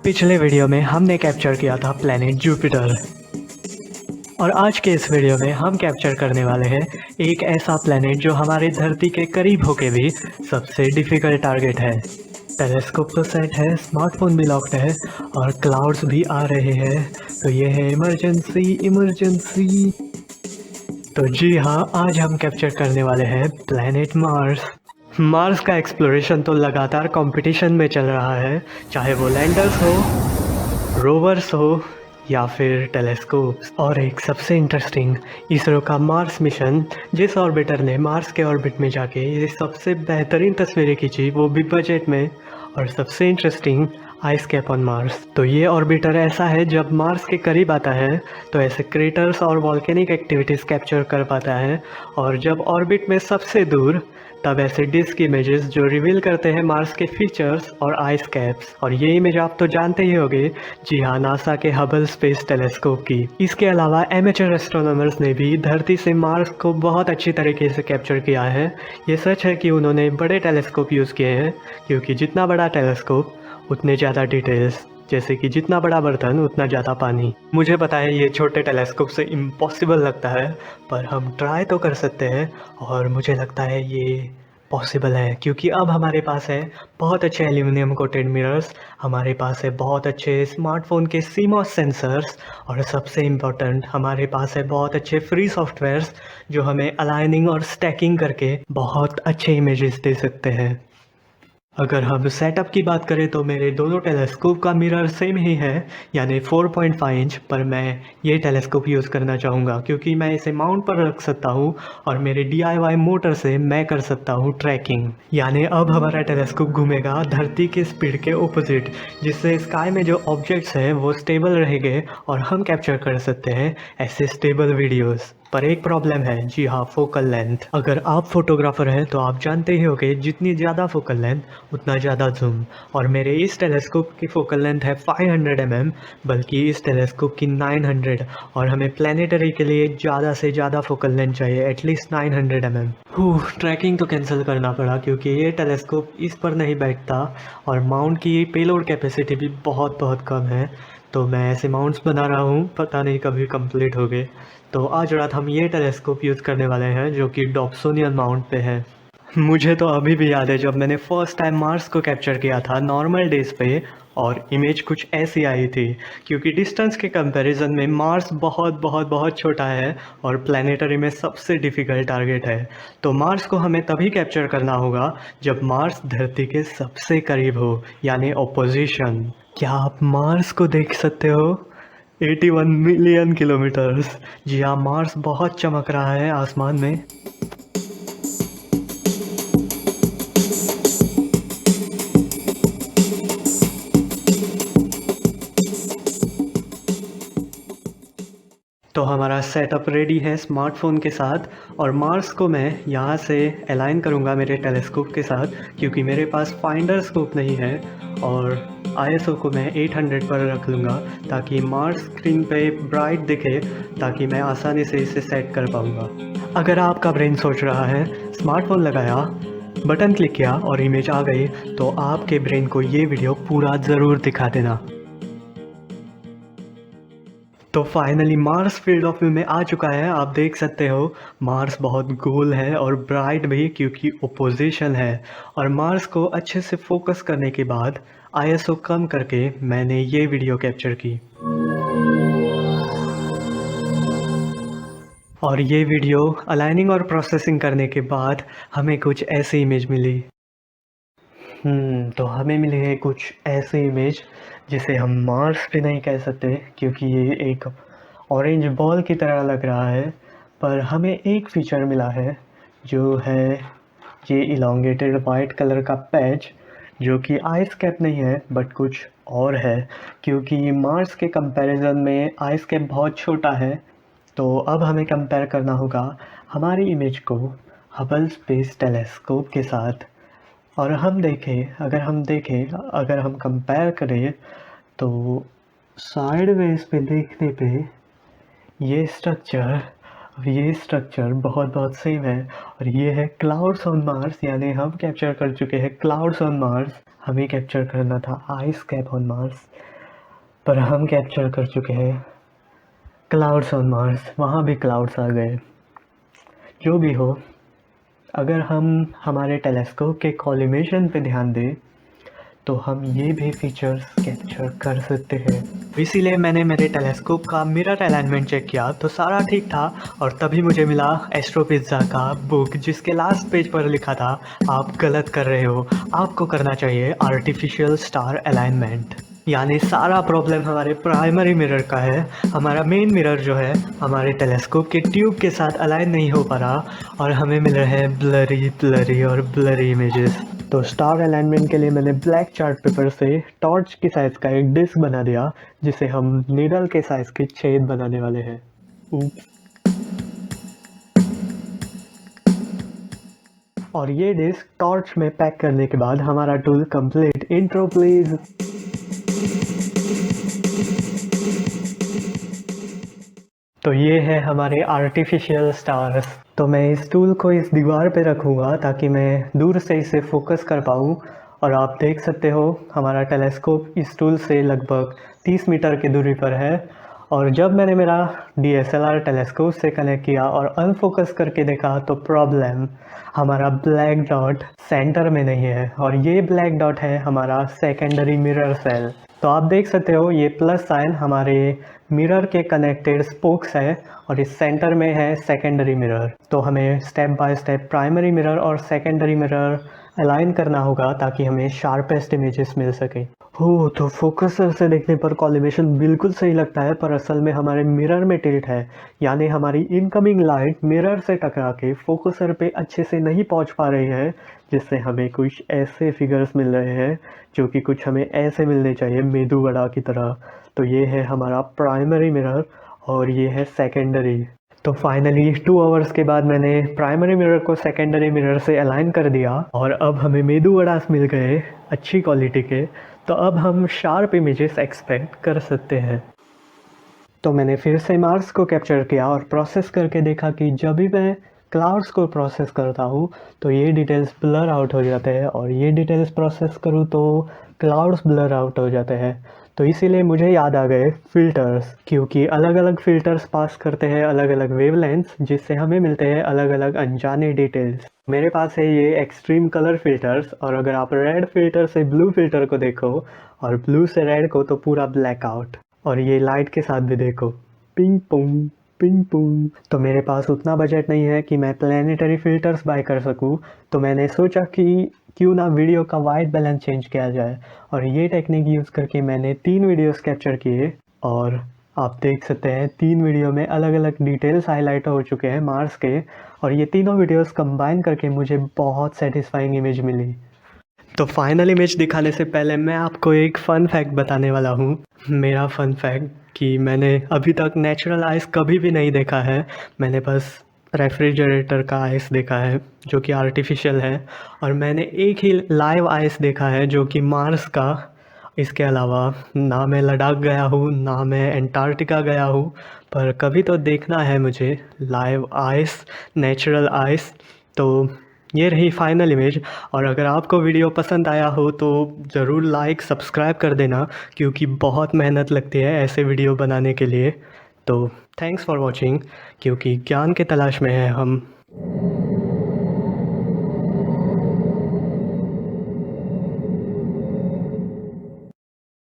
पिछले वीडियो में हमने कैप्चर किया था प्लैनेट जुपिटर और आज के इस वीडियो में हम कैप्चर करने वाले हैं एक ऐसा प्लैनेट जो हमारी धरती के करीब होके भी सबसे डिफ़िकल्ट टारगेट है। टेलीस्कोप तो सेट है, स्मार्टफोन भी लॉक्ड है और क्लाउड्स भी आ रहे हैं, तो ये है इमरजेंसी इमरजेंसी। तो जी हाँ, आज हम कैप्चर करने वाले हैं प्लैनेट मार्स। मार्स का एक्सप्लोरेशन तो लगातार कंपटीशन में चल रहा है, चाहे वो लैंडर्स हो, रोवर्स हो या फिर टेलीस्कोप्स। और एक सबसे इंटरेस्टिंग, इसरो का मार्स मिशन, जिस ऑर्बिटर ने मार्स के ऑर्बिट में जाके ये सबसे बेहतरीन तस्वीरें खींची, वो भी बजट में। और सबसे interesting, ice cap on Mars. तो ये ऑर्बिटर ऐसा है, जब मार्स के करीब आता है तो ऐसे क्रेटर्स और वॉल्केनिक एक्टिविटीज़ कैप्चर कर पाता है, और जब ऑर्बिट में सबसे दूर, तब ऐसे डिस्क इमेजेस जो रिवील करते हैं मार्स के फीचर्स और आइस कैप्स। और ये इमेज आप तो जानते ही होंगे, जी हाँ, नासा के हबल स्पेस टेलीस्कोप की। इसके अलावा एमेचर एस्ट्रोनॉमर्स ने भी धरती से मार्स को बहुत अच्छी तरीके से कैप्चर किया है। ये सच है कि उन्होंने बड़े टेलीस्कोप यूज़ किए हैं, क्योंकि जितना बड़ा टेलीस्कोप उतने ज़्यादा डिटेल्स, जैसे कि जितना बड़ा बर्तन उतना ज़्यादा पानी। मुझे पता है ये छोटे टेलीस्कोप से इम्पॉसिबल लगता है, पर हम ट्राई तो कर सकते हैं और मुझे लगता है ये पॉसिबल है, क्योंकि अब हमारे पास है बहुत अच्छे एल्यूमिनियम कोटेड मिरर्स, हमारे पास है बहुत अच्छे स्मार्टफोन के सीमॉस सेंसर्स, और सबसे इम्पोर्टेंट, हमारे पास है बहुत अच्छे फ्री सॉफ्टवेयर्स जो हमें अलाइनिंग और स्टैकिंग करके बहुत अच्छे इमेजेस दे सकते हैं। अगर हम सेटअप की बात करें तो मेरे दोनों टेलीस्कोप का मिरर सेम ही है, यानी 4.5 इंच, पर मैं ये टेलीस्कोप यूज़ करना चाहूँगा क्योंकि मैं इसे माउंट पर रख सकता हूँ और मेरे DIY मोटर से मैं कर सकता हूँ ट्रैकिंग। यानी अब हमारा टेलीस्कोप घूमेगा धरती के स्पीड के ऑपोजिट, जिससे स्काई में जो ऑब्जेक्ट्स हैं वो स्टेबल रहेंगे और हम कैप्चर कर सकते हैं ऐसे स्टेबल वीडियोज़। पर एक प्रॉब्लम है, जी हाँ, फोकल लेंथ। अगर आप फोटोग्राफर हैं तो आप जानते ही होंगे, जितनी ज़्यादा फोकल लेंथ उतना ज़्यादा जूम। और मेरे इस टेलीस्कोप की फोकल लेंथ है 500 mm, बल्कि इस टेलीस्कोप की 900, और हमें प्लानिटरी के लिए ज़्यादा से ज़्यादा फोकल लेंथ चाहिए, एटलीस्ट 900 mm। ट्रैकिंग तो कैंसिल करना पड़ा क्योंकि ये टेलीस्कोप इस पर नहीं बैठता और माउंट की पेलोड कैपेसिटी भी बहुत कम है। तो मैं ऐसे माउंट्स बना रहा हूँ, पता नहीं कभी कंप्लीट हो गए। तो आज रात हम ये टेलीस्कोप यूज़ करने वाले हैं जो कि डॉप्सोनियन माउंट पे है। मुझे तो अभी भी याद है जब मैंने फर्स्ट टाइम मार्स को कैप्चर किया था नॉर्मल डेज पे, और इमेज कुछ ऐसी आई थी, क्योंकि डिस्टेंस के कंपैरिजन में मार्स बहुत छोटा है और प्लानिटरी में सबसे डिफ़िकल्ट टारगेट है। तो मार्स को हमें तभी कैप्चर करना होगा जब मार्स धरती के सबसे करीब हो, यानी ऑपोजिशन। क्या आप मार्स को देख सकते हो? 81 मिलियन किलोमीटर्स। जी हाँ, मार्स बहुत चमक रहा है आसमान में। तो हमारा सेटअप रेडी है स्मार्टफोन के साथ, और मार्स को मैं यहाँ से अलाइन करूँगा मेरे टेलीस्कोप के साथ, क्योंकि मेरे पास फाइंडर स्कोप नहीं है, और ISO को मैं 800 पर रख लूँगा ताकि मार्स स्क्रीन पे ब्राइट दिखे, ताकि मैं आसानी से इसे सेट कर पाऊँगा। अगर आपका ब्रेन सोच रहा है, स्मार्टफोन लगाया, बटन क्लिक किया और इमेज आ गई, तो आपके ब्रेन को ये वीडियो पूरा ज़रूर दिखा देना। तो finally Mars field of view में आ चुका है। आप देख सकते हो मार्स बहुत गोल है और ब्राइट भी, क्योंकि ओपोजिशन है। और मार्स को अच्छे से फोकस करने के बाद ISO कम करके मैंने ये वीडियो कैप्चर की, और ये वीडियो अलाइनिंग और प्रोसेसिंग करने के बाद हमें कुछ ऐसी इमेज मिली। तो हमें मिली है कुछ ऐसी इमेज जिसे हम मार्स भी नहीं कह सकते, क्योंकि ये एक ऑरेंज बॉल की तरह लग रहा है। पर हमें एक फीचर मिला है, जो है ये इलॉन्गेटेड वाइट कलर का पैच, जो कि आइस कैप नहीं है बट कुछ और है, क्योंकि मार्स के कंपैरिजन में आइस कैप बहुत छोटा है। तो अब हमें कंपेयर करना होगा हमारी इमेज को हबल स्पेस टेलीस्कोप के साथ। और अगर हम कंपेयर करें, तो साइडवेज पे देखने पे ये स्ट्रक्चर ये स्ट्रक्चर बहुत बहुत सेम है और ये है क्लाउड्स ऑन मार्स, यानी हम कैप्चर कर चुके हैं क्लाउड्स ऑन मार्स। हमें कैप्चर करना था आइस कैप ऑन मार्स, पर हम कैप्चर कर चुके हैं क्लाउड्स ऑन मार्स। वहाँ भी क्लाउड्स आ गए। जो भी हो, अगर हम हमारे टेलीस्कोप के कॉलिमेशन पे ध्यान दें तो हम ये भी फीचर्स कैप्चर कर सकते हैं। इसीलिए मैंने मेरे टेलीस्कोप का मिरर अलाइनमेंट चेक किया तो सारा ठीक था, और तभी मुझे मिला एस्ट्रो पिज़्ज़ा का बुक, जिसके लास्ट पेज पर लिखा था आप गलत कर रहे हो, आपको करना चाहिए आर्टिफिशियल स्टार अलाइनमेंट। यानी सारा प्रॉब्लम हमारे प्राइमरी मिरर का है। हमारा मेन मिरर जो है हमारे टेलीस्कोप के ट्यूब के साथ अलाइन नहीं हो पा रहा और हमें मिल रहे हैं ब्लरी इमेजेस। तो स्टार अलाइनमेंट के लिए मैंने ब्लैक चार्ट पेपर से टॉर्च की साइज़ का एक डिस्क बना दिया, जिसे हम नीडल के साइज़ के छेद बनाने वाले हैं। और ये डिस्क टॉर्च में पैक करने के बाद हमारा टूल कंप्लीट। Intro please. तो ये है हमारे आर्टिफिशियल स्टार्स। तो मैं इस टूल को इस दीवार पे रखूँगा ताकि मैं दूर से इसे फोकस कर पाऊँ। और आप देख सकते हो हमारा टेलीस्कोप इस टूल से लगभग 30 मीटर की दूरी पर है। और जब मैंने मेरा DSLR टेलीस्कोप से कनेक्ट किया और अनफोकस करके देखा तो प्रॉब्लम, हमारा ब्लैक डॉट सेंटर में नहीं है, और ये ब्लैक डॉट है हमारा सेकेंडरी मिरर सेल। तो आप देख सकते हो ये प्लस साइन हमारे मिरर के कनेक्टेड स्पोक्स है और इस सेंटर में है सेकेंडरी मिरर। तो हमें step by step primary mirror और सेकेंडरी मिरर अलाइन करना होगा ताकि हमें शार्पेस्ट इमेजेस मिल सके। हो तो फोकसर से देखने पर कॉलिमेशन बिल्कुल सही लगता है, पर असल में हमारे मिरर में टिल्ट है, यानी हमारी इनकमिंग लाइट मिरर से टकरा के फोकसर पे अच्छे से नहीं पहुंच पा रही है, जिससे हमें कुछ ऐसे फिगर्स मिल रहे हैं जो कि कुछ हमें ऐसे मिलने चाहिए मेदू वड़ा की तरह। तो ये है हमारा प्राइमरी मिरर और ये है सेकेंडरी। तो फाइनली 2 आवर्स के बाद मैंने प्राइमरी मिरर को सेकेंडरी मिरर से अलाइन कर दिया और अब हमें मेदू वड़ास मिल गए अच्छी क्वालिटी के। तो अब हम शार्प इमेजेस एक्सपेक्ट कर सकते हैं। तो मैंने फिर से मार्स को कैप्चर किया और प्रोसेस करके देखा कि जब भी मैं क्लाउड्स को प्रोसेस करता हूँ तो ये डिटेल्स ब्लर आउट हो जाते हैं, और ये डिटेल्स प्रोसेस करूँ तो क्लाउड्स ब्लर आउट हो जाते हैं। तो इसीलिए मुझे याद आ गए फ़िल्टर्स, क्योंकि अलग अलग फ़िल्टर्स पास करते हैं अलग अलग वेवलेंथ्स, जिससे हमें मिलते हैं अलग अलग अनजाने डिटेल्स। मेरे पास है ये एक्सट्रीम कलर फ़िल्टर्स, और अगर आप रेड फ़िल्टर से ब्लू फ़िल्टर को देखो और ब्लू से रेड को तो पूरा ब्लैक आउट। और ये लाइट के साथ भी देखो, पिंग पोंग पिंग पोंग। तो मेरे पास उतना बजट नहीं है कि मैं प्लानिटरी फ़िल्टर्स बाय कर सकूं, तो मैंने सोचा कि क्यों ना वीडियो का वाइट बैलेंस चेंज किया जाए, और ये टेक्निक यूज़ करके मैंने 3 वीडियोस कैप्चर किए। और आप देख सकते हैं 3 वीडियो में अलग अलग डिटेल्स हाईलाइट हो चुके हैं मार्स के, और ये तीनों वीडियोस कंबाइन करके मुझे बहुत सेटिस्फाइंग इमेज मिली। तो फाइनल इमेज दिखाने से पहले मैं आपको एक फ़न फैक्ट बताने वाला हूँ। मेरा फ़न फैक्ट कि मैंने अभी तक नेचुरल आइस कभी भी नहीं देखा है। मैंने बस रेफ्रिजरेटर का आइस देखा है जो कि आर्टिफिशियल है, और मैंने एक ही लाइव आइस देखा है जो कि मार्स का। इसके अलावा ना मैं लद्दाख गया हूँ ना मैं अंटार्कटिका गया हूँ, पर कभी तो देखना है मुझे लाइव आइस, नेचुरल आइस। तो ये रही फाइनल इमेज, और अगर आपको वीडियो पसंद आया हो तो ज़रूर लाइक सब्सक्राइब कर देना, क्योंकि बहुत मेहनत लगती है ऐसे वीडियो बनाने के लिए। तो थैंक्स फॉर वॉचिंग, क्योंकि ज्ञान के तलाश में है हम।